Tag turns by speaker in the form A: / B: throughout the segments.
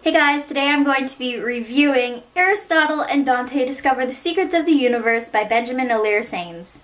A: Hey guys, today I'm going to be reviewing Aristotle and Dante Discover the Secrets of the Universe by Benjamin Alire Sáenz.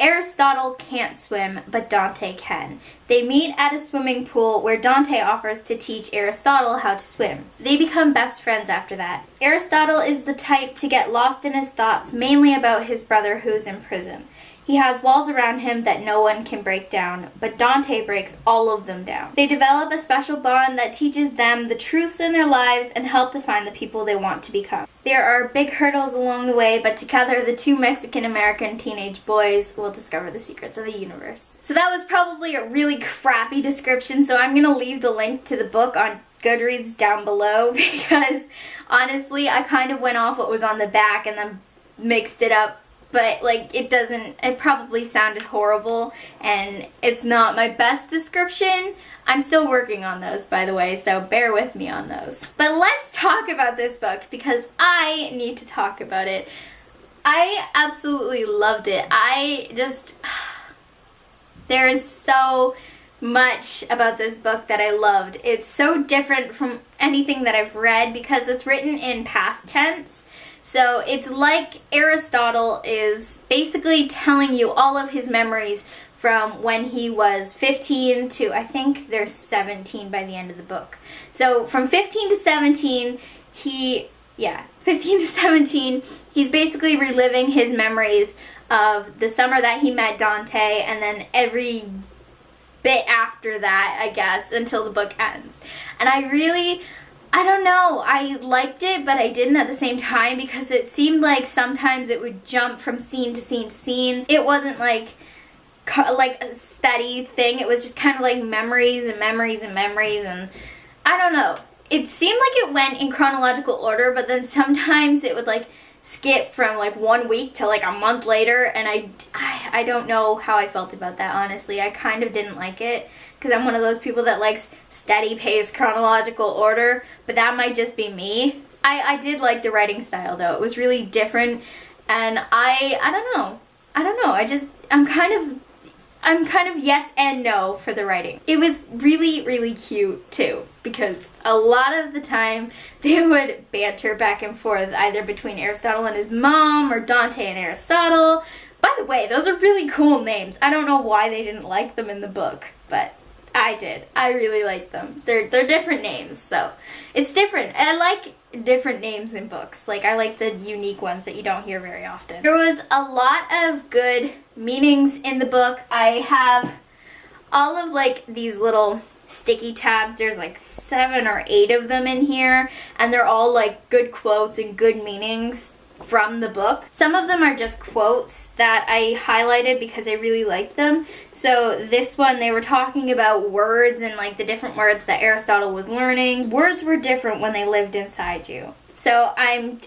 A: Aristotle can't swim, but Dante can. They meet at a swimming pool where Dante offers to teach Aristotle how to swim. They become best friends after that. Aristotle is the type to get lost in his thoughts, mainly about his brother who's in prison. He has walls around him that no one can break down, but Dante breaks all of them down. They develop a special bond that teaches them the truths in their lives and help to find the people they want to become. There are big hurdles along the way, but together the two Mexican-American teenage boys will discover the secrets of the universe. So that was probably a really crappy description, so I'm going to leave the link to the book on Goodreads down below because honestly I kind of went off what was on the back and then mixed it up. But, it probably sounded horrible, and it's not my best description. I'm still working on those, by the way, so bear with me on those. But let's talk about this book, because I need to talk about it. I absolutely loved it. There is so much about this book that I loved. It's so different from anything that I've read, because it's written in past tense. So it's like Aristotle is basically telling you all of his memories from when he was 15 to, I think there's 17 by the end of the book. So from 15 to 17, 15 to 17, he's basically reliving his memories of the summer that he met Dante and then every bit after that, I guess, until the book ends. And I don't know, I liked it, but I didn't at the same time because it seemed like sometimes it would jump from scene to scene to scene. It wasn't like a steady thing. It was just kind of like memories and memories and memories, and I don't know. It seemed like it went in chronological order, but then sometimes it would skip from 1 week to a month later, and I don't know how I felt about that, honestly. I kind of didn't like it because I'm one of those people that likes steady pace chronological order, but that might just be me. I did like the writing style though. It was really different, and I don't know. I'm kind of yes and no for the writing. It was really, really cute too, because a lot of the time they would banter back and forth either between Aristotle and his mom or Dante and Aristotle. By the way, those are really cool names. I don't know why they didn't like them in the book, but I did. I really like them. They're different names, so it's different. I like different names in books. I like the unique ones that you don't hear very often. There was a lot of good meanings in the book. I have all of these little sticky tabs. There's 7 or 8 of them in here, and they're all good quotes and good meanings from the book. Some of them are just quotes that I highlighted because I really liked them. So this one, they were talking about words and the different words that Aristotle was learning. Words were different when they lived inside you. So I'm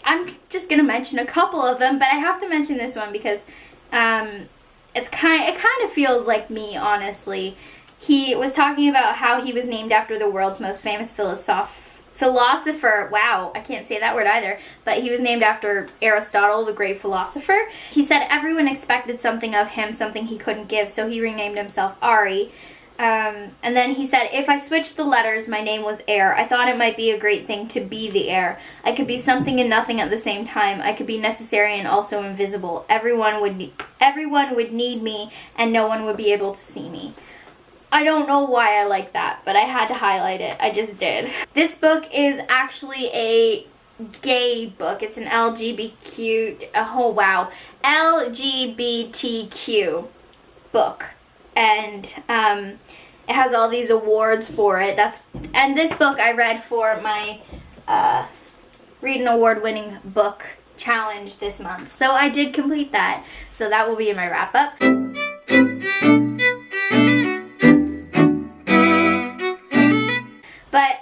A: just gonna mention a couple of them, but I have to mention this one because it kind of feels like me, honestly. He was talking about how he was named after the world's most famous philosopher, wow, I can't say that word either, but he was named after Aristotle, the great philosopher. He said everyone expected something of him, something he couldn't give, so he renamed himself Ari. And then he said, if I switched the letters, my name was Air. I thought it might be a great thing to be the air. I could be something and nothing at the same time. I could be necessary and also invisible. Everyone would need me, and no one would be able to see me. I don't know why I like that, but I had to highlight it. I just did. This book is actually a gay book. It's an LGBTQ book. And it has all these awards for it. And this book I read for my Read an Award-winning book challenge this month. So I did complete that. So that will be in my wrap-up. But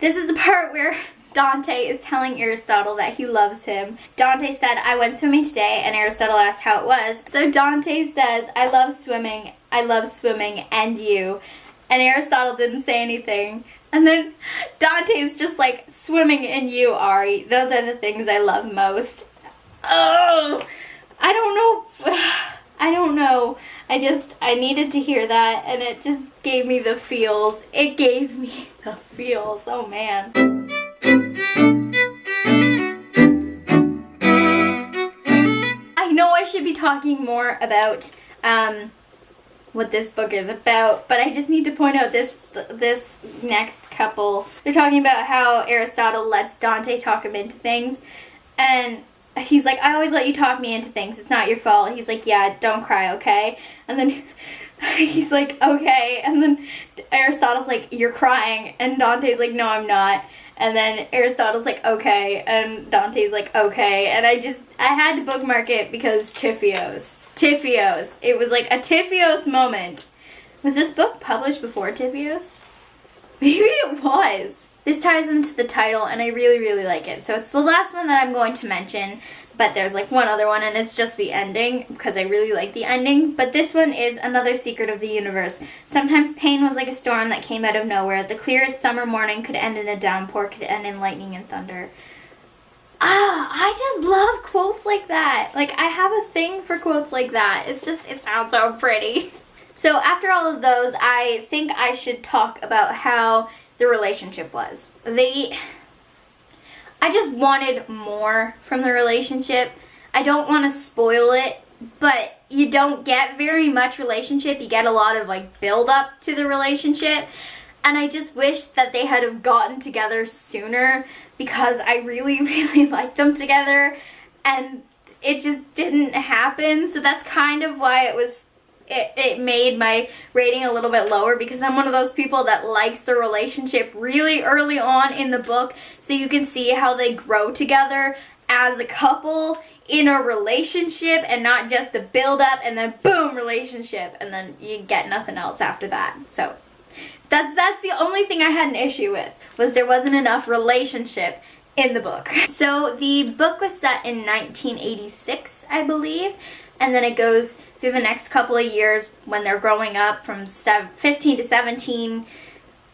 A: this is the part where Dante is telling Aristotle that he loves him. Dante said, I went swimming today, and Aristotle asked how it was. So Dante says, I love swimming, and you. And Aristotle didn't say anything. And then Dante's just swimming in you, Ari. Those are the things I love most. Oh, I don't know. I needed to hear that, and it just gave me the feels. It gave me the feels. Oh man. I know I should be talking more about what this book is about, but I just need to point out this next couple. They're talking about how Aristotle lets Dante talk him into things, and he's like, I always let you talk me into things. It's not your fault. He's like, yeah, don't cry, okay? And then he's like, okay. And then Aristotle's like, you're crying. And Dante's like, no, I'm not. And then Aristotle's like, okay. And Dante's like, okay. And I had to bookmark it because Tifios. It was like a Tifios moment. Was this book published before Tifios? Maybe it was. This ties into the title, and I really, really like it. So it's the last one that I'm going to mention, but there's like one other one, and it's just the ending, because I really like the ending. But this one is Another Secret of the Universe. Sometimes pain was like a storm that came out of nowhere. The clearest summer morning could end in a downpour, could end in lightning and thunder. I just love quotes like that. Like, I have a thing for quotes like that. It sounds so pretty. So after all of those, I think I should talk about how the relationship was. I just wanted more from the relationship. I don't want to spoil it, but you don't get very much relationship. You get a lot of like build up to the relationship. And I just wish that they had have gotten together sooner, because I really, really like them together, and it just didn't happen. So that's kind of why it made my rating a little bit lower, because I'm one of those people that likes the relationship really early on in the book, so you can see how they grow together as a couple in a relationship, and not just the build up and then boom, relationship, and then you get nothing else after that. So that's the only thing I had an issue with, was there wasn't enough relationship in the book. So the book was set in 1986, I believe, and then it goes through the next couple of years when they're growing up from 15 to 17,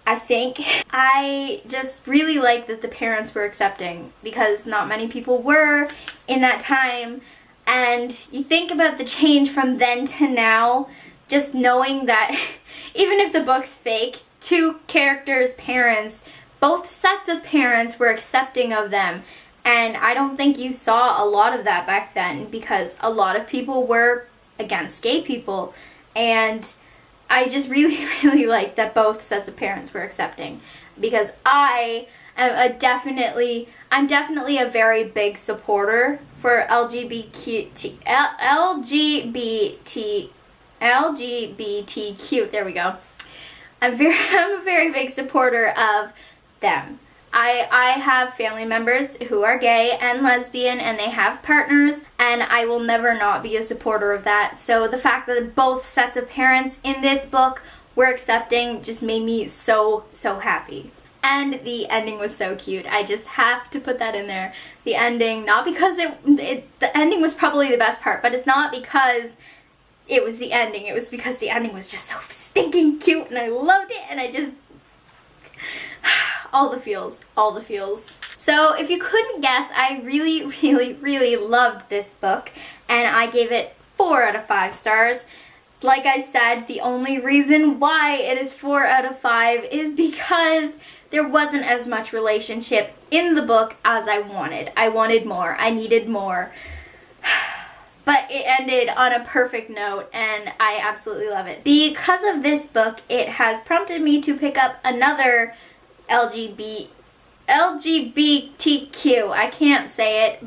A: I think. I just really like that the parents were accepting, because not many people were in that time. And you think about the change from then to now, just knowing that even if the book's fake, two characters' parents, both sets of parents were accepting of them. And I don't think you saw a lot of that back then, because a lot of people were against gay people. And I just really, really like that both sets of parents were accepting, because I'm definitely a very big supporter for LGBTQ, there we go. I'm a very big supporter of them. I have family members who are gay and lesbian, and they have partners, and I will never not be a supporter of that. So the fact that both sets of parents in this book were accepting just made me so, so happy. And the ending was so cute. I just have to put that in there. The ending, not because the ending was probably the best part, but it's not because it was the ending. It was because the ending was just so stinking cute, and I loved it, and I just... all the feels. So if you couldn't guess, I really, really, really loved this book, and I gave it 4 out of 5 stars. Like I said, the only reason why it is 4 out of 5 is because there wasn't as much relationship in the book as I wanted. I wanted more. I needed more. But it ended on a perfect note, and I absolutely love it. Because of this book, it has prompted me to pick up another LGBTQ, I can't say it,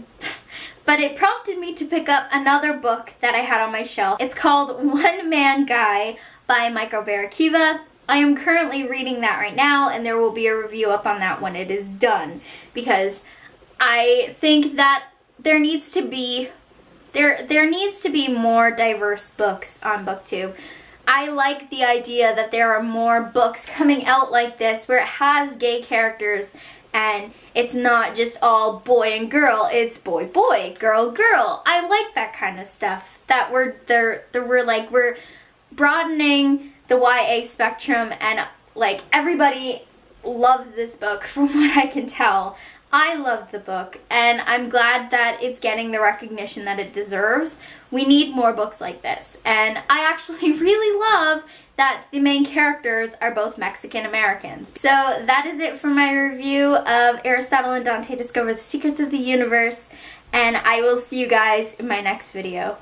A: but it prompted me to pick up another book that I had on my shelf. It's called One Man Guy by Michael Barakiva. I am currently reading that right now, and there will be a review up on that when it is done, because I think that there needs to be more diverse books on BookTube. I like the idea that there are more books coming out like this where it has gay characters, and it's not just all boy and girl, it's boy boy, girl girl. I like that kind of stuff. That we're broadening the YA spectrum, and like everybody loves this book from what I can tell. I love the book, and I'm glad that it's getting the recognition that it deserves We need more books like this. And I actually really love that the main characters are both Mexican Americans. So that is it for my review of Aristotle and Dante Discover the Secrets of the Universe, and I will see you guys in my next video.